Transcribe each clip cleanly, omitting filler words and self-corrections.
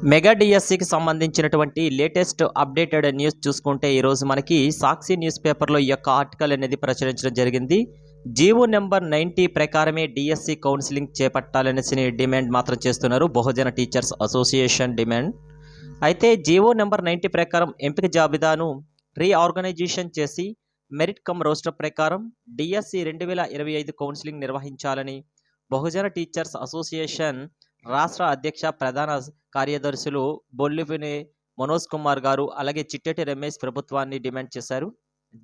Mega డిఎస్సికి సంబంధించినటువంటి latest updated news చూసుకుంటే ఈరోజు మనకి సాక్షి న్యూస్ పేపర్లో ఈ యొక్క ఆర్టికల్ అనేది ప్రచురించడం జరిగింది. జీవో నెంబర్ 90 ప్రకారమే డిఎస్సి కౌన్సిలింగ్ చేపట్టాలనేసి డిమాండ్ మాత్రం చేస్తున్నారు బహుజన టీచర్స్ అసోసియేషన్ డిమాండ్. అయితే జీవో నెంబర్ 90 ప్రకారం ఎంపిక జాబితాను రీఆర్గనైజేషన్ చేసి మెరిట్ కమ్ రోస్టర్ ప్రకారం డిఎస్సి 2025 కౌన్సిలింగ్ నిర్వహించాలని బహుజన టీచర్స్ అసోసియేషన్ రాష్ట్ర అధ్యక్ష ప్రధాన కార్యదర్శులు బొల్లివిని మనోజ్ కుమార్ గారు అలాగే చిట్టెటి రమేష్ ప్రభుత్వాన్ని డిమాండ్ చేశారు.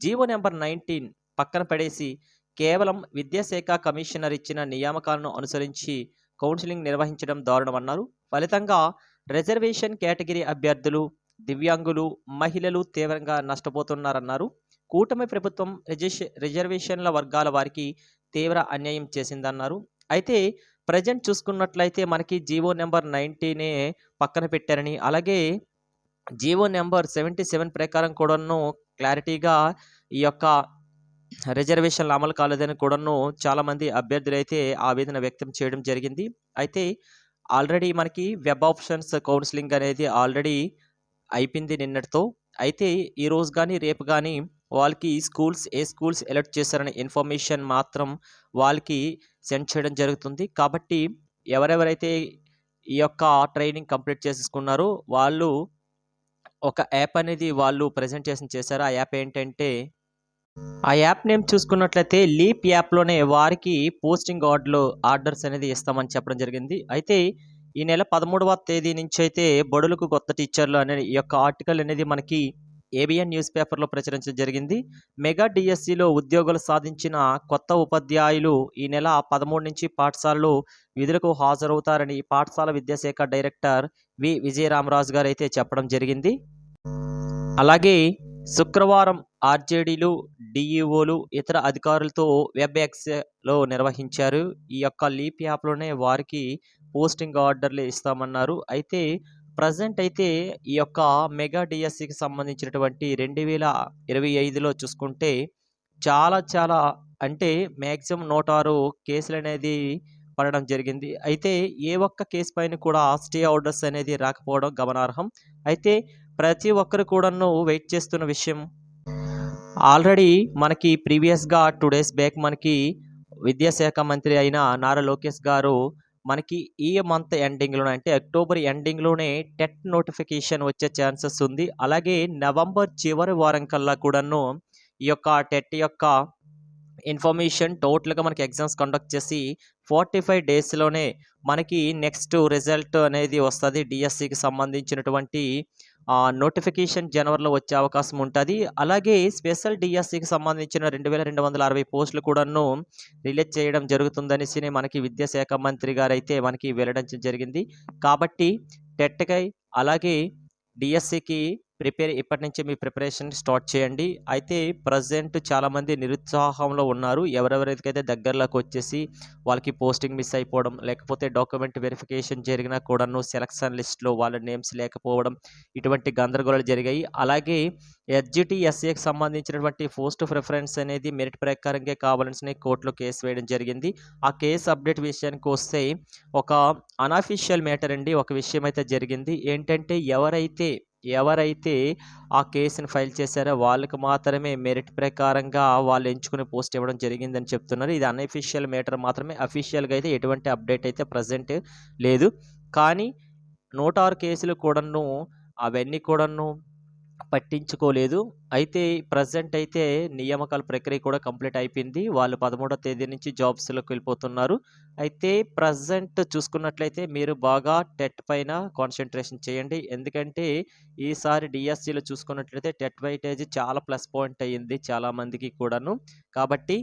జీవో నెంబర్ 19 పక్కన పడేసి కేవలం విద్యాశాఖ కమిషనర్ ఇచ్చిన నియామకాలను అనుసరించి కౌన్సిలింగ్ నిర్వహించడం దారుణమన్నారు. ఫలితంగా రిజర్వేషన్ కేటగిరీ అభ్యర్థులు, దివ్యాంగులు, మహిళలు తీవ్రంగా నష్టపోతున్నారన్నారు. కూటమి ప్రభుత్వం రిజర్వేషన్ల వర్గాల వారికి తీవ్ర అన్యాయం చేసిందన్నారు. అయితే ప్రజెంట్ చూసుకున్నట్లయితే మనకి జీవో నెంబర్ 90నే పక్కన పెట్టారని, అలాగే జీవో నెంబర్ 77 ప్రకారం కూడాను క్లారిటీగా ఈ యొక్క రిజర్వేషన్లు అమలు కాలేదని కూడాను చాలామంది అభ్యర్థులు అయితే ఆవేదన వ్యక్తం చేయడం జరిగింది. అయితే ఆల్రెడీ మనకి వెబ్ ఆప్షన్స్ కౌన్సిలింగ్ అనేది ఆల్రెడీ అయిపోయింది నిన్నటితో. అయితే ఈరోజు కానీ రేపు కానీ వాళ్ళకి ఏ స్కూల్స్ ఎలర్ట్ చేశారనే ఇన్ఫర్మేషన్ మాత్రం వాళ్ళకి సెండ్ చేయడం జరుగుతుంది. కాబట్టి ఎవరెవరైతే ఈ యొక్క ట్రైనింగ్ కంప్లీట్ చేసేసుకున్నారో వాళ్ళు ఒక యాప్ అనేది వాళ్ళు ప్రజెంటేషన్ చేశారు. ఆ యాప్ ఏంటంటే, ఆ యాప్ నేమ్ చూసుకున్నట్లయితే లీప్ యాప్లోనే వారికి పోస్టింగ్ ఆర్డర్స్ అనేది ఇస్తామని చెప్పడం జరిగింది. అయితే ఈ నెల 13వ తేదీ నుంచి అయితే బడులకు కొత్త టీచర్లు అనే ఈ యొక్క ఆర్టికల్ అనేది మనకి ఏబిఎన్ న్యూస్ పేపర్లో ప్రచురించడం జరిగింది. మెగా డిఎస్సిలో ఉద్యోగులు సాధించిన కొత్త ఉపాధ్యాయులు ఈ నెల 13 నుంచి పాఠశాలలో విధులకు హాజరవుతారని పాఠశాల విద్యాశాఖ డైరెక్టర్ వి విజయరామరాజు గారు అయితే చెప్పడం జరిగింది. అలాగే శుక్రవారం ఆర్జేడీలు, డిఈఓలు, ఇతర అధికారులతో వెబ్ఎక్స్లో నిర్వహించారు. ఈ యొక్క లీప్ యాప్లోనే వారికి పోస్టింగ్ ఆర్డర్లు ఇస్తామన్నారు. అయితే ప్రజెంట్ అయితే ఈ యొక్క మెగా డిఎస్సికి సంబంధించినటువంటి 2025లో చూసుకుంటే చాలా అంటే మ్యాక్సిమం 106 కేసులు అనేది పడడం జరిగింది. అయితే ఏ ఒక్క కేసు పైన కూడా స్టే ఆర్డర్స్ అనేది రాకపోవడం గమనార్హం. అయితే ప్రతి ఒక్కరు కూడాను వెయిట్ చేస్తున్న విషయం, ఆల్రెడీ మనకి ప్రీవియస్గా 2 days బ్యాక్ మనకి విద్యాశాఖ మంత్రి అయిన నారా లోకేష్ గారు మనకి ఈ మంత్ ఎండింగ్లోనే అంటే అక్టోబర్ ఎండింగ్లోనే టెట్ నోటిఫికేషన్ వచ్చే ఛాన్సెస్ ఉంది. అలాగే నవంబర్ చివరి వారం కల్లా కూడాను ఈ యొక్క టెట్ యొక్క ఇన్ఫర్మేషన్ టోటల్గా మనకి ఎగ్జామ్స్ కండక్ట్ చేసి 45 డేస్లోనే మనకి నెక్స్ట్ రిజల్ట్ అనేది వస్తుంది. డిఎస్సికి సంబంధించినటువంటి నోటిఫికేషన్ జనవరిలో వచ్చే అవకాశం ఉంటుంది. అలాగే స్పెషల్ డిఎస్సికి సంబంధించిన 2260 పోస్టులు కూడాను రిలీజ్ చేయడం జరుగుతుందనేసి మనకి విద్యాశాఖ మంత్రి గారు అయితే మనకి వెల్లడించడం జరిగింది. కాబట్టి టెట్కై అలాగే డిఎస్సికి ఇప్పటి నుంచి మీ ప్రిపరేషన్ స్టార్ట్ చేయండి. అయితే ప్రజెంట్ చాలామంది నిరుత్సాహంలో ఉన్నారు. ఎవరెవరికైతే దగ్గరలోకి వచ్చేసి వాళ్ళకి పోస్టింగ్ మిస్ అయిపోవడం, లేకపోతే డాక్యుమెంట్ వెరిఫికేషన్ జరిగినా కూడాను సెలక్షన్ లిస్ట్లో వాళ్ళ నేమ్స్ లేకపోవడం, ఇటువంటి గందరగోళాలు జరిగాయి. అలాగే ఎస్జిటిఎస్ఏకి సంబంధించినటువంటి పోస్ట్ ప్రిఫరెన్స్ అనేది మెరిట్ ప్రకారంగా కావాలని కోర్టులో కేసు వేయడం జరిగింది. ఆ కేసు అప్డేట్ విషయానికి వస్తే ఒక అన్అఫీషియల్ మ్యాటర్ అండి. ఒక విషయం అయితే జరిగింది. ఏంటంటే ఎవరైతే ఆ కేసుని ఫైల్ చేశారో వాళ్ళకి మాత్రమే మెరిట్ ప్రకారంగా వాళ్ళు ఎంచుకునే పోస్ట్ ఇవ్వడం జరిగిందని చెప్తున్నారు. ఇది అన్అఫీషియల్ మ్యాటర్ మాత్రమే. అఫీషియల్గా అయితే ఎటువంటి అప్డేట్ అయితే ప్రజెంట్ లేదు. కానీ 106 కేసులు కూడాను అవన్నీ కూడాను పట్టించుకోలేదు. అయితే ప్రజెంట్ అయితే నియామకాల ప్రక్రియ కూడా కంప్లీట్ అయిపోయింది. వాళ్ళు 13వ తేదీ నుంచి జాబ్స్లోకి వెళ్ళిపోతున్నారు. అయితే ప్రజెంట్ చూసుకున్నట్లయితే మీరు బాగా టెట్ పైన కాన్సన్ట్రేషన్ చేయండి. ఎందుకంటే ఈసారి డిఎస్సిలో చూసుకున్నట్లయితే టెట్ వెయిటేజ్ చాలా ప్లస్ పాయింట్ అయ్యింది చాలామందికి కూడాను. కాబట్టి